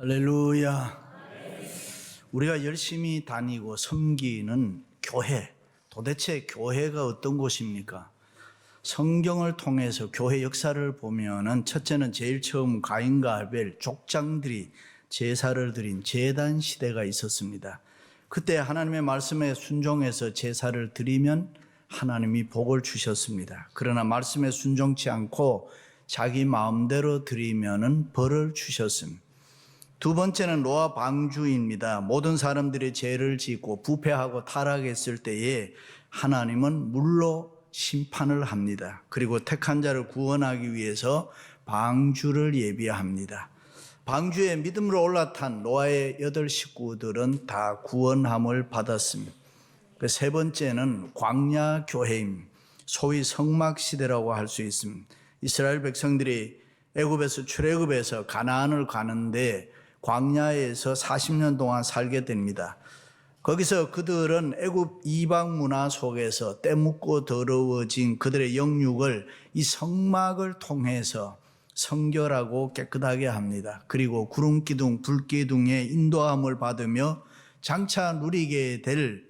할렐루야. 우리가 열심히 다니고 섬기는 교회, 도대체 교회가 어떤 곳입니까? 성경을 통해서 교회 역사를 보면은 첫째는 제일 처음 가인과 아벨 족장들이 제사를 드린 제단 시대가 있었습니다. 그때 하나님의 말씀에 순종해서 제사를 드리면 하나님이 복을 주셨습니다. 그러나 말씀에 순종치 않고 자기 마음대로 드리면은 벌을 주셨습니다. 두 번째는 노아 방주입니다. 모든 사람들이 죄를 짓고 부패하고 타락했을 때에 하나님은 물로 심판을 합니다. 그리고 택한 자를 구원하기 위해서 방주를 예비합니다. 방주에 믿음으로 올라탄 노아의 8 식구들은 다 구원함을 받았습니다. 세 번째는 광야 교회입니다. 소위 성막 시대라고 할 수 있습니다. 이스라엘 백성들이 애굽에서 출애굽해서 가나안을 가는데 광야에서 40년 동안 살게 됩니다. 거기서 그들은 애굽 이방 문화 속에서 때묻고 더러워진 그들의 영육을 이 성막을 통해서 성결하고 깨끗하게 합니다. 그리고 구름기둥, 불기둥의 인도함을 받으며 장차 누리게 될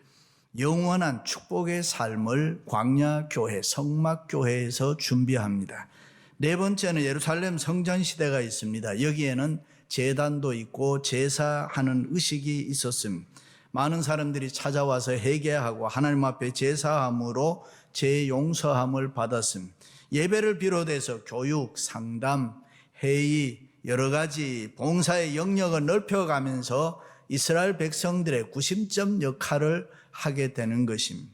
영원한 축복의 삶을 광야교회, 성막교회에서 준비합니다. 네 번째는 예루살렘 성전시대가 있습니다. 여기에는 제단도 있고 제사하는 의식이 있었습니다. 많은 사람들이 찾아와서 회개하고 하나님 앞에 제사함으로 죄 용서함을 받았습니다. 예배를 비롯해서 교육, 상담, 회의, 여러 가지 봉사의 영역을 넓혀가면서 이스라엘 백성들의 구심점 역할을 하게 되는 것입니다.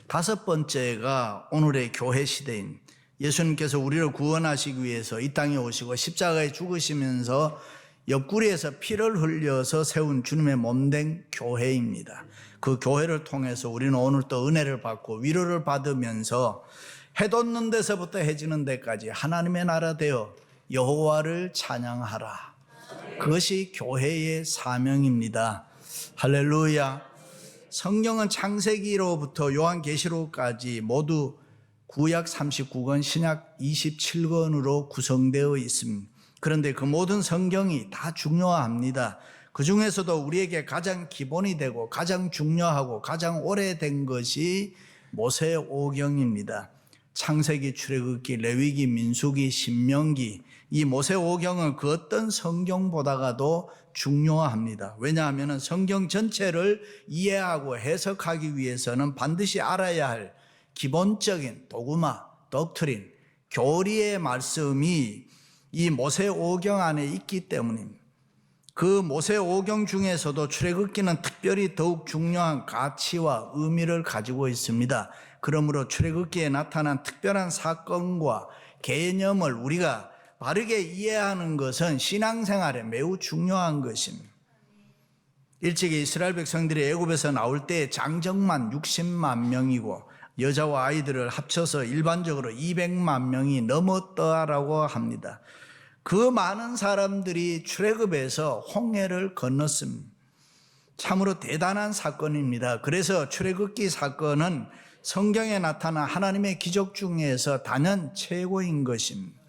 다섯 번째가 오늘의 교회 시대입니다. 예수님께서 우리를 구원하시기 위해서 이 땅에 오시고 십자가에 죽으시면서 옆구리에서 피를 흘려서 세운 주님의 몸된 교회입니다. 그 교회를 통해서 우리는 오늘 또 은혜를 받고 위로를 받으면서 해 돋는 데서부터 해 지는 데까지 하나님의 나라 되어 여호와를 찬양하라. 그것이 교회의 사명입니다. 할렐루야. 성경은 창세기로부터 요한계시록까지 모두 구약 39권, 신약 27권으로 구성되어 있습니다. 그런데 그 모든 성경이 다 중요합니다. 그 중에서도 우리에게 가장 기본이 되고 가장 중요하고 가장 오래된 것이 모세오경입니다. 창세기, 출애굽기, 레위기, 민수기, 신명기, 이 모세오경은 그 어떤 성경보다가도 중요합니다. 왜냐하면 성경 전체를 이해하고 해석하기 위해서는 반드시 알아야 할 기본적인 도구마, 독트린, 교리의 말씀이 이 모세오경 안에 있기 때문입니다. 그 모세오경 중에서도 출애굽기는 특별히 더욱 중요한 가치와 의미를 가지고 있습니다. 그러므로 출애굽기에 나타난 특별한 사건과 개념을 우리가 바르게 이해하는 것은 신앙생활에 매우 중요한 것입니다. 일찍이 이스라엘 백성들이 애굽에서 나올 때 장정만 60만 명이고 여자와 아이들을 합쳐서 일반적으로 200만 명이 넘었다라고 합니다. 그 많은 사람들이 출애굽에서 홍해를 건넜습니다. 참으로 대단한 사건입니다. 그래서 출애굽기 사건은 성경에 나타난 하나님의 기적 중에서 단연 최고인 것입니다.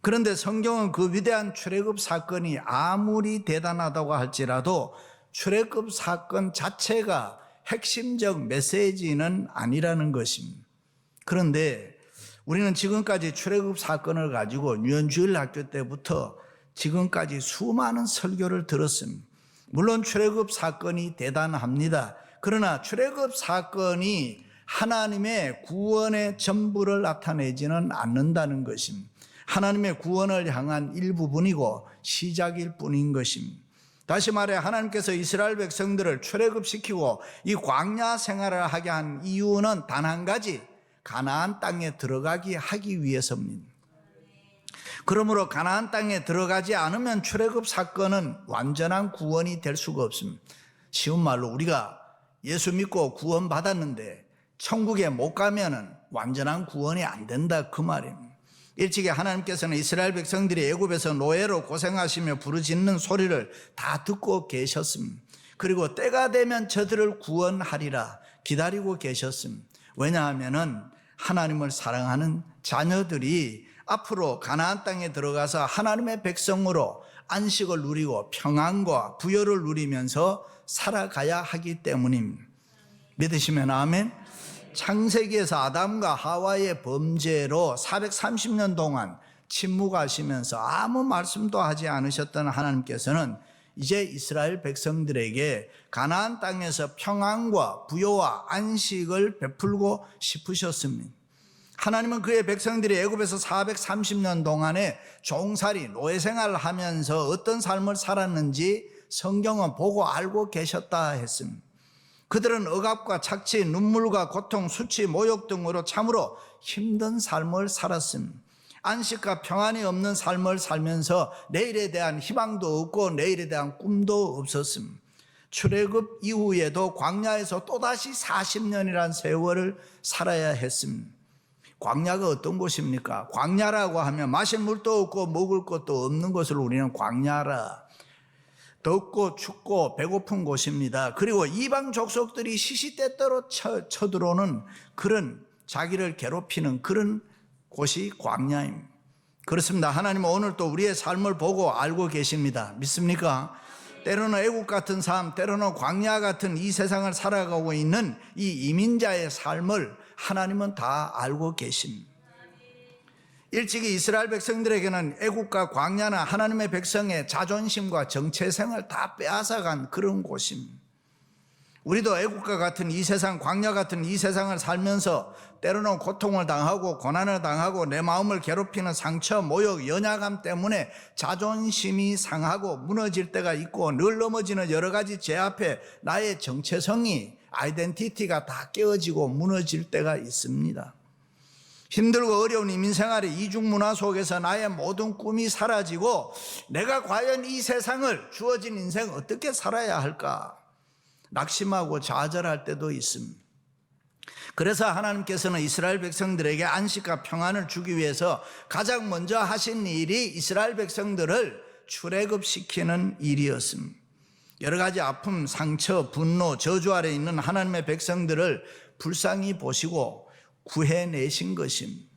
그런데 성경은 그 위대한 출애굽 사건이 아무리 대단하다고 할지라도 출애굽 사건 자체가 핵심적 메시지는 아니라는 것입니다. 그런데 우리는 지금까지 출애굽 사건을 가지고 유년주일 학교 때부터 지금까지 수많은 설교를 들었습니다. 물론 출애굽 사건이 대단합니다. 그러나 출애굽 사건이 하나님의 구원의 전부를 나타내지는 않는다는 것입니다. 하나님의 구원을 향한 일부분이고 시작일 뿐인 것입니다. 다시 말해 하나님께서 이스라엘 백성들을 출애굽시키고 이 광야 생활을 하게 한 이유는 단 한 가지, 가나안 땅에 들어가게 하기 위해서입니다. 그러므로 가나안 땅에 들어가지 않으면 출애굽 사건은 완전한 구원이 될 수가 없습니다. 쉬운 말로 우리가 예수 믿고 구원 받았는데 천국에 못 가면은 완전한 구원이 안 된다 그 말입니다. 일찍이 하나님께서는 이스라엘 백성들이 애굽에서 노예로 고생하시며 부르짖는 소리를 다 듣고 계셨습니다. 그리고 때가 되면 저들을 구원하리라 기다리고 계셨습니다. 왜냐하면 하나님을 사랑하는 자녀들이 앞으로 가나안 땅에 들어가서 하나님의 백성으로 안식을 누리고 평안과 부여를 누리면서 살아가야 하기 때문입니다. 믿으시면 아멘. 창세기에서 아담과 하와의 범죄로 430년 동안 침묵하시면서 아무 말씀도 하지 않으셨던 하나님께서는 이제 이스라엘 백성들에게 가나안 땅에서 평안과 부요와 안식을 베풀고 싶으셨습니다. 하나님은 그의 백성들이 애굽에서 430년 동안에 종살이 노예생활을 하면서 어떤 삶을 살았는지 성경은 보고 알고 계셨다 했습니다. 그들은 억압과 착취, 눈물과 고통, 수치, 모욕 등으로 참으로 힘든 삶을 살았습니다. 안식과 평안이 없는 삶을 살면서 내일에 대한 희망도 없고 내일에 대한 꿈도 없었습니다. 출애굽 이후에도 광야에서 또다시 40년이라는 세월을 살아야 했습니다. 광야가 어떤 곳입니까? 광야라고 하면 마실 물도 없고 먹을 것도 없는 것을 우리는 광야라. 덥고 춥고 배고픈 곳입니다. 그리고 이방 족속들이 시시때때로 쳐들어오는 그런 자기를 괴롭히는 그런 곳이 광야입니다. 그렇습니다. 하나님은 오늘 또 우리의 삶을 보고 알고 계십니다. 믿습니까? 때로는 애국 같은 삶, 때로는 광야 같은 이 세상을 살아가고 있는 이 이민자의 삶을 하나님은 다 알고 계십니다. 일찍이 이스라엘 백성들에게는 애국과 광야는 하나님의 백성의 자존심과 정체성을 다 빼앗아간 그런 곳입니다. 우리도 애국과 같은 이 세상, 광야 같은 이 세상을 살면서 때로는 고통을 당하고 고난을 당하고 내 마음을 괴롭히는 상처, 모욕, 연약함 때문에 자존심이 상하고 무너질 때가 있고 늘 넘어지는 여러 가지 죄 앞에 나의 정체성이, 아이덴티티가 다 깨어지고 무너질 때가 있습니다. 힘들고 어려운 이민생활의 이중문화 속에서 나의 모든 꿈이 사라지고 내가 과연 이 세상을 주어진 인생 어떻게 살아야 할까 낙심하고 좌절할 때도 있습니다. 그래서 하나님께서는 이스라엘 백성들에게 안식과 평안을 주기 위해서 가장 먼저 하신 일이 이스라엘 백성들을 출애굽시키는 일이었습니다. 여러 가지 아픔, 상처, 분노, 저주 아래 있는 하나님의 백성들을 불쌍히 보시고 구해내신 것입니다.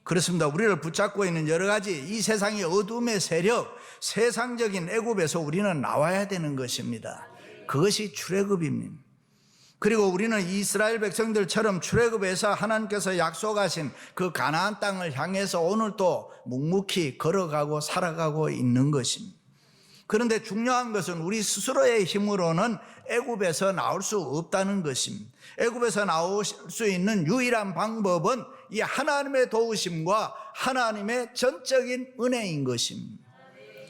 그렇습니다. 우리를 붙잡고 있는 여러 가지 이 세상의 어둠의 세력, 세상적인 애굽에서 우리는 나와야 되는 것입니다. 그것이 출애굽입니다. 그리고 우리는 이스라엘 백성들처럼 출애굽에서 하나님께서 약속하신 그 가나안 땅을 향해서 오늘 또 묵묵히 걸어가고 살아가고 있는 것입니다. 그런데 중요한 것은 우리 스스로의 힘으로는 애굽에서 나올 수 없다는 것입니다. 애굽에서 나올 수 있는 유일한 방법은 이 하나님의 도우심과 하나님의 전적인 은혜인 것입니다.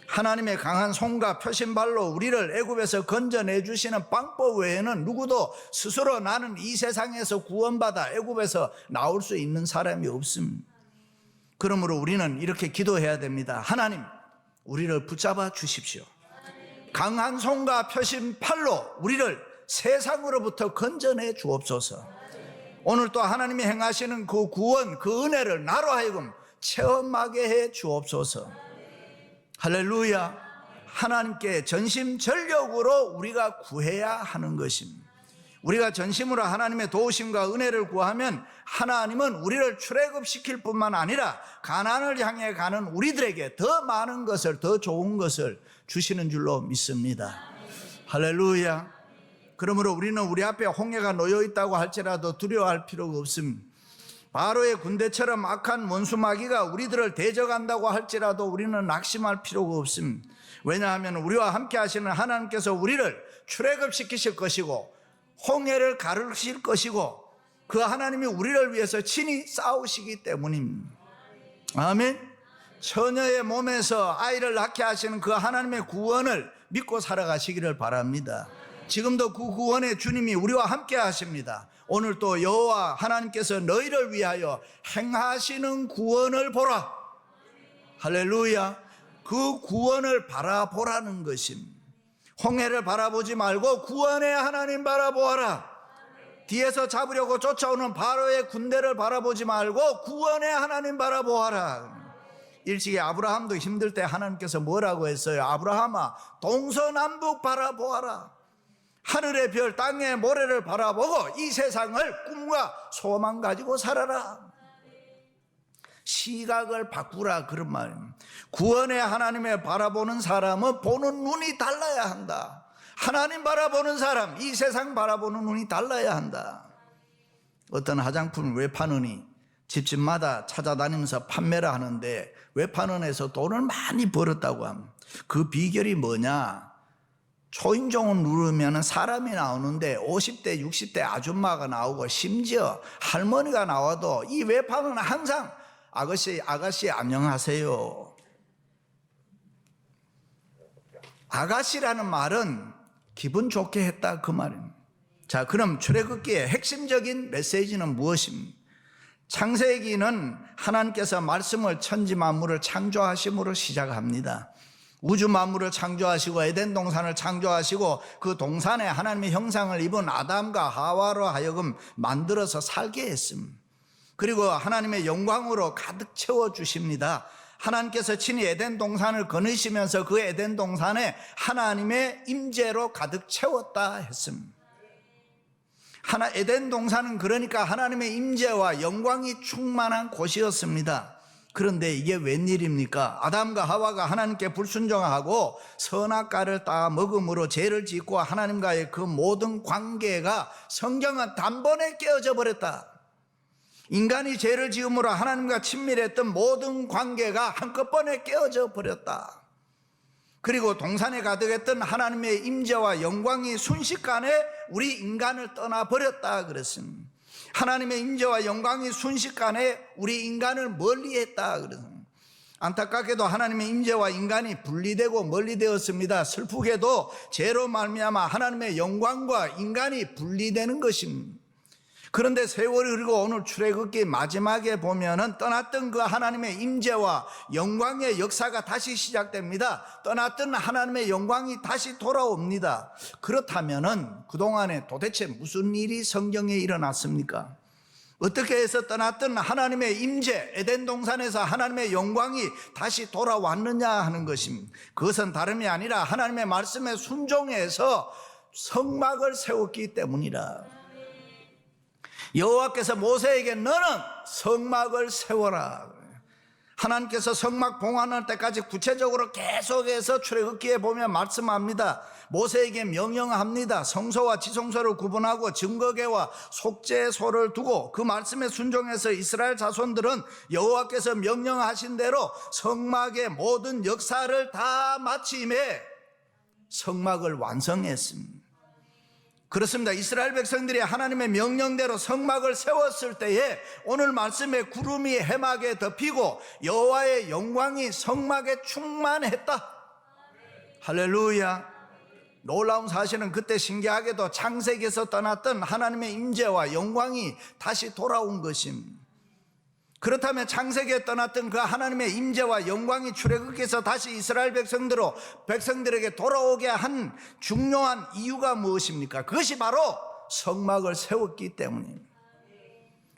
하나님의 강한 손과 표신발로 우리를 애굽에서 건져내 주시는 방법 외에는 누구도 스스로 나는 이 세상에서 구원받아 애굽에서 나올 수 있는 사람이 없습니다. 그러므로 우리는 이렇게 기도해야 됩니다. 하나님, 우리를 붙잡아 주십시오. 강한 손과 표신팔로 우리를 세상으로부터 건져내 주옵소서. 오늘 또 하나님이 행하시는 그 구원, 그 은혜를 나로 하여금 체험하게 해 주옵소서. 할렐루야. 하나님께 전심전력으로 우리가 구해야 하는 것입니다. 우리가 전심으로 하나님의 도우심과 은혜를 구하면 하나님은 우리를 출애굽시킬 뿐만 아니라 가나안을 향해 가는 우리들에게 더 많은 것을, 더 좋은 것을 주시는 줄로 믿습니다. 할렐루야. 그러므로 우리는 우리 앞에 홍해가 놓여 있다고 할지라도 두려워할 필요가 없습니다. 바로의 군대처럼 악한 원수마귀가 우리들을 대적한다고 할지라도 우리는 낙심할 필요가 없습니다. 왜냐하면 우리와 함께 하시는 하나님께서 우리를 출애굽시키실 것이고 홍해를 가르실 것이고 그 하나님이 우리를 위해서 친히 싸우시기 때문입니다. 아멘. 처녀의 몸에서 아이를 낳게 하시는 그 하나님의 구원을 믿고 살아가시기를 바랍니다. 지금도 그 구원의 주님이 우리와 함께 하십니다. 오늘 또 여호와 하나님께서 너희를 위하여 행하시는 구원을 보라. 할렐루야. 그 구원을 바라보라는 것입니다. 홍해를 바라보지 말고 구원의 하나님 바라보아라. 뒤에서 잡으려고 쫓아오는 바로의 군대를 바라보지 말고 구원의 하나님 바라보아라. 일찍이 아브라함도 힘들 때 하나님께서 뭐라고 했어요? 아브라함아, 동서남북 바라보아라. 하늘의 별, 땅의 모래를 바라보고 이 세상을 꿈과 소망 가지고 살아라. 시각을 바꾸라, 그런 말입니다. 구원의 하나님을 바라보는 사람은 보는 눈이 달라야 한다. 하나님 바라보는 사람, 이 세상 바라보는 눈이 달라야 한다. 어떤 화장품을 왜 파느니 집집마다 찾아다니면서 판매를 하는데 왜 파는에서 돈을 많이 벌었다고 합니다. 그 비결이 뭐냐? 초인종을 누르면 사람이 나오는데 50대 60대 아줌마가 나오고 심지어 할머니가 나와도 이 외판은 항상 아가씨 안녕하세요. 아가씨라는 말은 기분 좋게 했다, 그 말입니다. 자, 그럼 출애굽기의 핵심적인 메시지는 무엇입니까? 창세기는 하나님께서 말씀을 천지 만물을 창조하심으로 시작합니다. 우주 만물을 창조하시고 에덴 동산을 창조하시고 그 동산에 하나님의 형상을 입은 아담과 하와로 하여금 만들어서 살게 했습니다. 그리고 하나님의 영광으로 가득 채워주십니다. 하나님께서 친히 에덴 동산을 거느시면서 그 에덴 동산에 하나님의 임재로 가득 채웠다 했습니다. 에덴 동산은 그러니까 하나님의 임재와 영광이 충만한 곳이었습니다. 그런데 이게 웬일입니까? 아담과 하와가 하나님께 불순종하고 선악과를 따 먹음으로 죄를 짓고 하나님과의 그 모든 관계가 성경은 단번에 깨어져 버렸다. 인간이 죄를 지음으로 하나님과 친밀했던 모든 관계가 한꺼번에 깨어져 버렸다. 그리고 동산에 가득했던 하나님의 임재와 영광이 순식간에 우리 인간을 떠나버렸다 그랬습니다. 하나님의 임재와 영광이 순식간에 우리 인간을 멀리했다 그랬습니다. 안타깝게도 하나님의 임재와 인간이 분리되고 멀리되었습니다. 슬프게도 죄로 말미암아 하나님의 영광과 인간이 분리되는 것입니다. 그런데 세월이 흐르고 오늘 출애굽기 마지막에 보면은 떠났던 그 하나님의 임재와 영광의 역사가 다시 시작됩니다. 떠났던 하나님의 영광이 다시 돌아옵니다. 그렇다면은 그동안에 도대체 무슨 일이 성경에 일어났습니까? 어떻게 해서 떠났던 하나님의 임재, 에덴 동산에서 하나님의 영광이 다시 돌아왔느냐 하는 것입니다. 그것은 다름이 아니라 하나님의 말씀에 순종해서 성막을 세웠기 때문이라. 여호와께서 모세에게 너는 성막을 세워라. 하나님께서 성막 봉헌할 때까지 구체적으로 계속해서 출애굽기에 보면 말씀합니다. 모세에게 명령합니다. 성소와 지성소를 구분하고 증거궤와 속죄소를 두고 그 말씀에 순종해서 이스라엘 자손들은 여호와께서 명령하신 대로 성막의 모든 역사를 다 마침에 성막을 완성했습니다. 그렇습니다. 이스라엘 백성들이 하나님의 명령대로 성막을 세웠을 때에 오늘 말씀에 구름이 해막에 덮이고 여호와의 영광이 성막에 충만했다. 할렐루야. 놀라운 사실은 그때 신기하게도 창세기에서 떠났던 하나님의 임재와 영광이 다시 돌아온 것입니다. 그렇다면 창세기에 떠났던 그 하나님의 임재와 영광이 출애굽기에서 다시 이스라엘 백성들에게 돌아오게 한 중요한 이유가 무엇입니까? 그것이 바로 성막을 세웠기 때문입니다.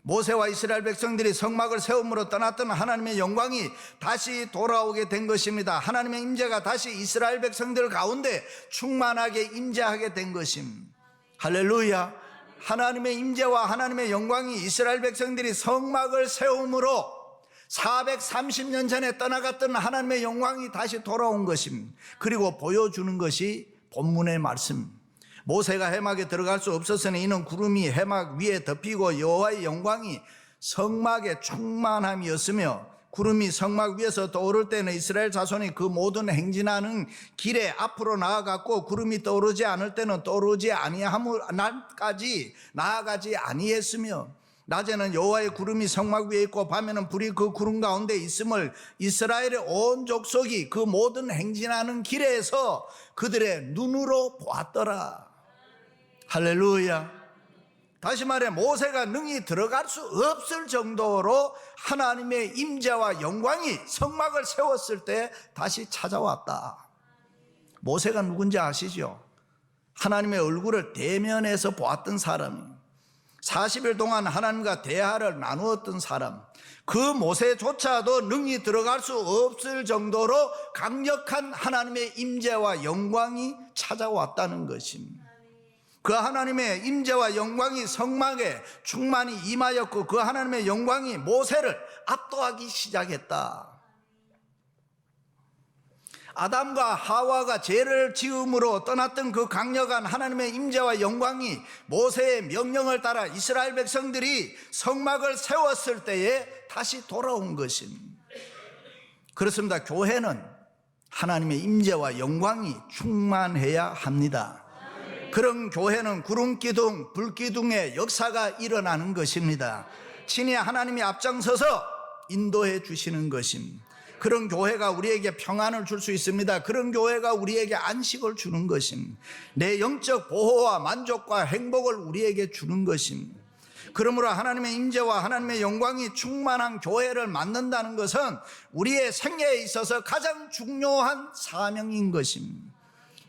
모세와 이스라엘 백성들이 성막을 세움으로 떠났던 하나님의 영광이 다시 돌아오게 된 것입니다. 하나님의 임재가 다시 이스라엘 백성들 가운데 충만하게 임재하게 된 것입니다. 할렐루야. 하나님의 임재와 하나님의 영광이 이스라엘 백성들이 성막을 세움으로 430년 전에 떠나갔던 하나님의 영광이 다시 돌아온 것입니다. 그리고 보여주는 것이 본문의 말씀. 모세가 해막에 들어갈 수 없었으니 이는 구름이 해막 위에 덮이고 여호와의 영광이 성막에 충만함이었으며 구름이 성막 위에서 떠오를 때는 이스라엘 자손이 그 모든 행진하는 길에 앞으로 나아갔고 구름이 떠오르지 않을 때는 떠오르지 아니함을 날까지 나아가지 아니했으며 낮에는 여호와의 구름이 성막 위에 있고 밤에는 불이 그 구름 가운데 있음을 이스라엘의 온 족속이 그 모든 행진하는 길에서 그들의 눈으로 보았더라. 할렐루야. 다시 말해 모세가 능히 들어갈 수 없을 정도로 하나님의 임재와 영광이 성막을 세웠을 때 다시 찾아왔다. 모세가 누군지 아시죠? 하나님의 얼굴을 대면해서 보았던 사람이 40일 동안 하나님과 대화를 나누었던 사람, 그 모세조차도 능히 들어갈 수 없을 정도로 강력한 하나님의 임재와 영광이 찾아왔다는 것입니다. 그 하나님의 임재와 영광이 성막에 충만히 임하였고 그 하나님의 영광이 모세를 압도하기 시작했다. 아담과 하와가 죄를 지음으로 떠났던 그 강력한 하나님의 임재와 영광이 모세의 명령을 따라 이스라엘 백성들이 성막을 세웠을 때에 다시 돌아온 것입니다. 그렇습니다. 교회는 하나님의 임재와 영광이 충만해야 합니다. 그런 교회는 구름기둥, 불기둥의 역사가 일어나는 것입니다. 친히 하나님이 앞장서서 인도해 주시는 것입니다. 그런 교회가 우리에게 평안을 줄 수 있습니다. 그런 교회가 우리에게 안식을 주는 것입니다. 내 영적 보호와 만족과 행복을 우리에게 주는 것입니다. 그러므로 하나님의 임재와 하나님의 영광이 충만한 교회를 만든다는 것은 우리의 생애에 있어서 가장 중요한 사명인 것입니다.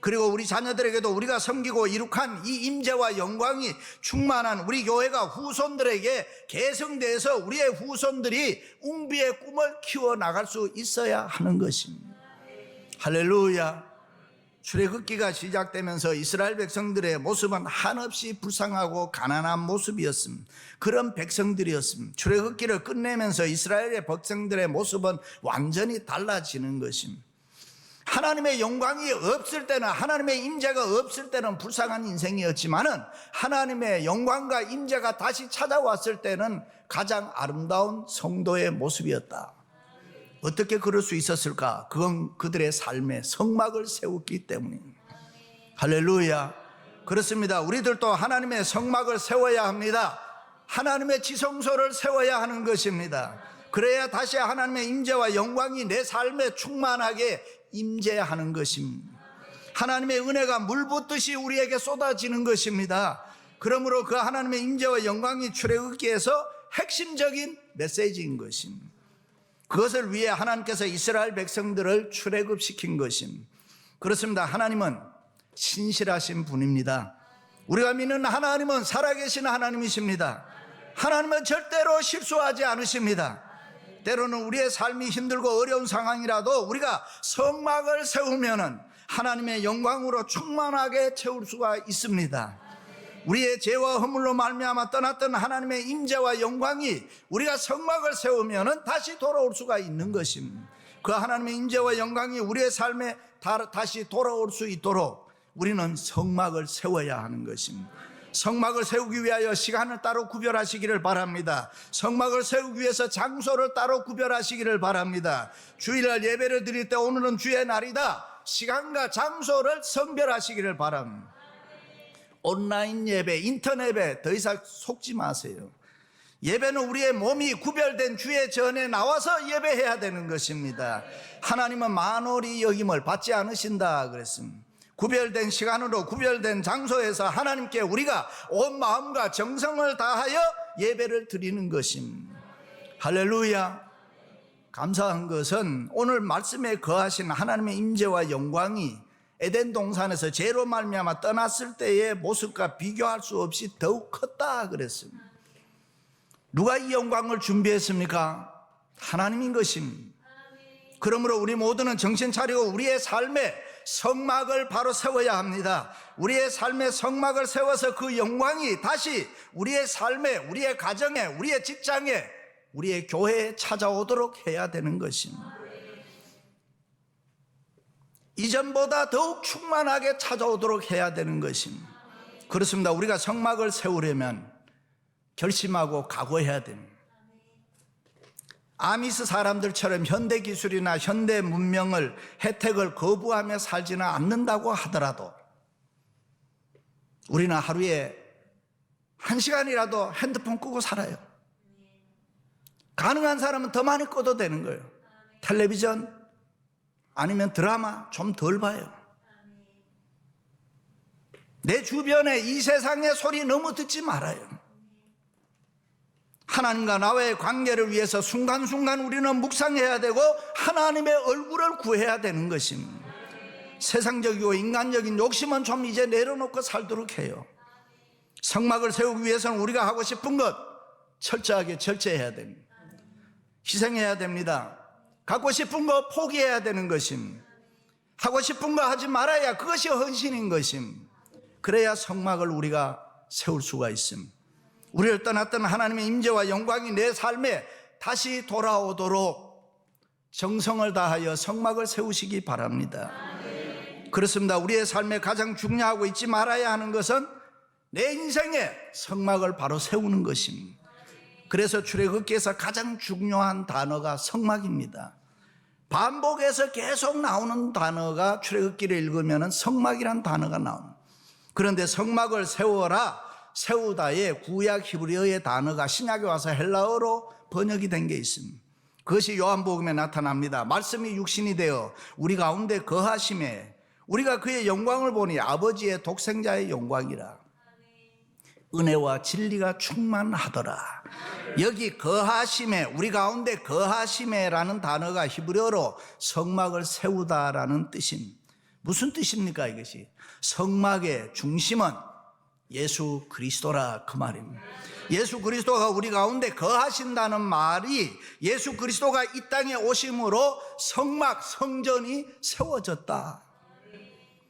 그리고 우리 자녀들에게도 우리가 섬기고 이룩한 이 임재와 영광이 충만한 우리 교회가 후손들에게 계승돼서 우리의 후손들이 웅비의 꿈을 키워나갈 수 있어야 하는 것입니다. 할렐루야. 출애굽기가 시작되면서 이스라엘 백성들의 모습은 한없이 불쌍하고 가난한 모습이었습니다. 그런 백성들이었습니다. 출애굽기를 끝내면서 이스라엘의 백성들의 모습은 완전히 달라지는 것입니다. 하나님의 영광이 없을 때는, 하나님의 임재가 없을 때는 불쌍한 인생이었지만은 하나님의 영광과 임재가 다시 찾아왔을 때는 가장 아름다운 성도의 모습이었다. 어떻게 그럴 수 있었을까? 그건 그들의 삶에 성막을 세웠기 때문입니다. 할렐루야. 그렇습니다. 우리들도 하나님의 성막을 세워야 합니다. 하나님의 지성소를 세워야 하는 것입니다. 그래야 다시 하나님의 임재와 영광이 내 삶에 충만하게 임재하는 것입니다. 하나님의 은혜가 물 붓듯이 우리에게 쏟아지는 것입니다. 그러므로 그 하나님의 임재와 영광이 출애굽기에서 핵심적인 메시지인 것입니다. 그것을 위해 하나님께서 이스라엘 백성들을 출애굽시킨 것입니다. 그렇습니다. 하나님은 신실하신 분입니다. 우리가 믿는 하나님은 살아계신 하나님이십니다. 하나님은 절대로 실수하지 않으십니다. 때로는 우리의 삶이 힘들고 어려운 상황이라도 우리가 성막을 세우면은 하나님의 영광으로 충만하게 채울 수가 있습니다. 우리의 죄와 허물로 말미암아 떠났던 하나님의 임재와 영광이 우리가 성막을 세우면은 다시 돌아올 수가 있는 것입니다. 그 하나님의 임재와 영광이 우리의 삶에 다시 돌아올 수 있도록 우리는 성막을 세워야 하는 것입니다. 성막을 세우기 위하여 시간을 따로 구별하시기를 바랍니다. 성막을 세우기 위해서 장소를 따로 구별하시기를 바랍니다. 주일날 예배를 드릴 때 오늘은 주의 날이다. 시간과 장소를 선별하시기를 바랍니다. 온라인 예배, 인터넷 예배 더 이상 속지 마세요. 예배는 우리의 몸이 구별된 주의 전에 나와서 예배해야 되는 것입니다. 하나님은 만홀히 여김을 받지 않으신다 그랬습니다. 구별된 시간으로 구별된 장소에서 하나님께 우리가 온 마음과 정성을 다하여 예배를 드리는 것입니다. 할렐루야. 감사한 것은 오늘 말씀에 거하신 하나님의 임재와 영광이 에덴 동산에서 죄로 말미암아 떠났을 때의 모습과 비교할 수 없이 더욱 컸다 그랬습니다. 누가 이 영광을 준비했습니까? 하나님인 것입니다. 그러므로 우리 모두는 정신 차리고 우리의 삶에 성막을 바로 세워야 합니다. 우리의 삶에 성막을 세워서 그 영광이 다시 우리의 삶에, 우리의 가정에, 우리의 직장에, 우리의 교회에 찾아오도록 해야 되는 것입니다. 이전보다 더욱 충만하게 찾아오도록 해야 되는 것입니다. 그렇습니다. 우리가 성막을 세우려면 결심하고 각오해야 됩니다. 아미스 사람들처럼 현대 기술이나 현대 문명을 혜택을 거부하며 살지는 않는다고 하더라도 우리는 하루에 1시간이라도 핸드폰 끄고 살아요. 가능한 사람은 더 많이 꺼도 되는 거예요. 텔레비전 아니면 드라마 좀 덜 봐요. 내 주변에 이 세상의 소리 너무 듣지 말아요. 하나님과 나와의 관계를 위해서 순간순간 우리는 묵상해야 되고 하나님의 얼굴을 구해야 되는 것입니다. 세상적이고 인간적인 욕심은 좀 이제 내려놓고 살도록 해요. 성막을 세우기 위해서는 우리가 하고 싶은 것 철저하게 절제해야 됩니다. 희생해야 됩니다. 갖고 싶은 거 포기해야 되는 것입니다. 하고 싶은 거 하지 말아야 그것이 헌신인 것입니다. 그래야 성막을 우리가 세울 수가 있습니다. 우리를 떠났던 하나님의 임재와 영광이 내 삶에 다시 돌아오도록 정성을 다하여 성막을 세우시기 바랍니다. 그렇습니다. 우리의 삶에 가장 중요하고 잊지 말아야 하는 것은 내 인생에 성막을 바로 세우는 것입니다. 그래서 출애굽기에서 가장 중요한 단어가 성막입니다. 반복해서 계속 나오는 단어가 출애굽기를 읽으면 성막이란 단어가 나옵니다. 그런데 성막을 세워라, 세우다의 구약 히브리어의 단어가 신약에 와서 헬라어로 번역이 된 게 있습니다. 그것이 요한복음에 나타납니다. 말씀이 육신이 되어 우리 가운데 거하심에 우리가 그의 영광을 보니 아버지의 독생자의 영광이라. 은혜와 진리가 충만하더라. 여기 거하심에, 우리 가운데 거하심에라는 단어가 히브리어로 성막을 세우다라는 뜻입니다. 무슨 뜻입니까 이것이? 성막의 중심은 예수 그리스도라 그 말입니다. 예수 그리스도가 우리 가운데 거하신다는 말이 예수 그리스도가 이 땅에 오심으로 성막, 성전이 세워졌다.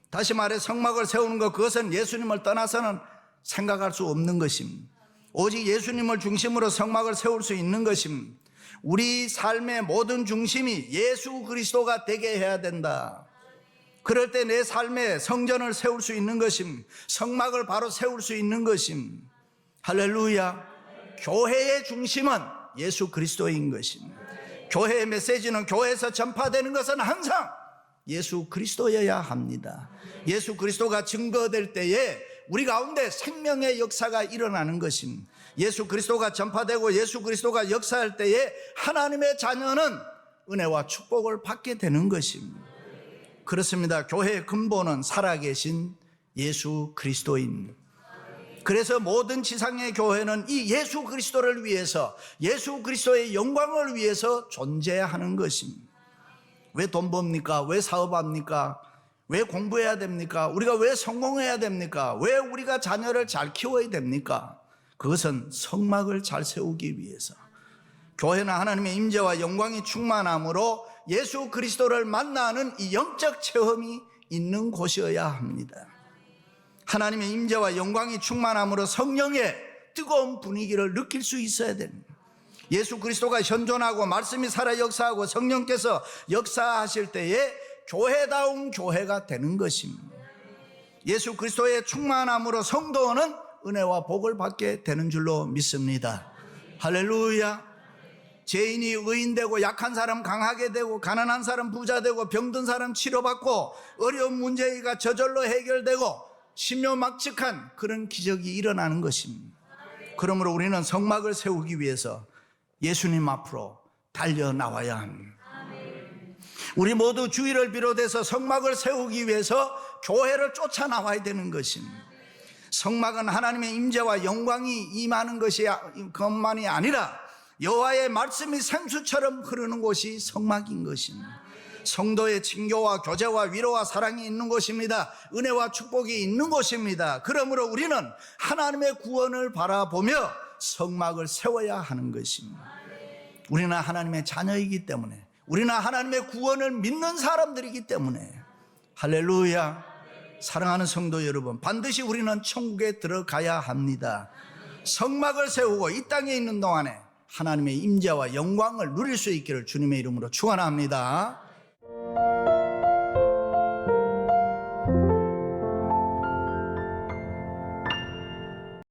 다시 말해 성막을 세우는 것, 그것은 예수님을 떠나서는 생각할 수 없는 것입니다. 오직 예수님을 중심으로 성막을 세울 수 있는 것입니다. 우리 삶의 모든 중심이 예수 그리스도가 되게 해야 된다. 그럴 때 내 삶에 성전을 세울 수 있는 것입니다. 성막을 바로 세울 수 있는 것입니다. 할렐루야. 교회의 중심은 예수 그리스도인 것입니다. 교회의 메시지는 교회에서 전파되는 것은 항상 예수 그리스도여야 합니다. 예수 그리스도가 증거될 때에 우리 가운데 생명의 역사가 일어나는 것입니다. 예수 그리스도가 전파되고 예수 그리스도가 역사할 때에 하나님의 자녀는 은혜와 축복을 받게 되는 것입니다. 그렇습니다. 교회의 근본은 살아계신 예수 그리스도입니다. 그래서 모든 지상의 교회는 이 예수 그리스도를 위해서, 예수 그리스도의 영광을 위해서 존재하는 것입니다. 왜 돈 법니까? 왜 사업합니까? 왜 공부해야 됩니까? 우리가 왜 성공해야 됩니까? 왜 우리가 자녀를 잘 키워야 됩니까? 그것은 성막을 잘 세우기 위해서. 교회는 하나님의 임재와 영광이 충만함으로 예수 그리스도를 만나는 이 영적 체험이 있는 곳이어야 합니다. 하나님의 임재와 영광이 충만함으로 성령의 뜨거운 분위기를 느낄 수 있어야 됩니다. 예수 그리스도가 현존하고 말씀이 살아 역사하고 성령께서 역사하실 때에 교회다운 교회가 되는 것입니다. 예수 그리스도의 충만함으로 성도는 은혜와 복을 받게 되는 줄로 믿습니다. 할렐루야. 죄인이 의인되고 약한 사람 강하게 되고 가난한 사람 부자 되고 병든 사람 치료받고 어려운 문제가 저절로 해결되고 신묘막측한 그런 기적이 일어나는 것입니다. 그러므로 우리는 성막을 세우기 위해서 예수님 앞으로 달려나와야 합니다. 우리 모두 주일을 비롯해서 성막을 세우기 위해서 교회를 쫓아나와야 되는 것입니다. 성막은 하나님의 임재와 영광이 임하는 것만이 아니라 여호와의 말씀이 생수처럼 흐르는 곳이 성막인 것입니다. 성도의 친교와 교제와 위로와 사랑이 있는 곳입니다. 은혜와 축복이 있는 곳입니다. 그러므로 우리는 하나님의 구원을 바라보며 성막을 세워야 하는 것입니다. 우리는 하나님의 자녀이기 때문에, 우리는 하나님의 구원을 믿는 사람들이기 때문에, 할렐루야. 사랑하는 성도 여러분, 반드시 우리는 천국에 들어가야 합니다. 성막을 세우고 이 땅에 있는 동안에 하나님의 임재와 영광을 누릴 수 있기를 주님의 이름으로 축원합니다.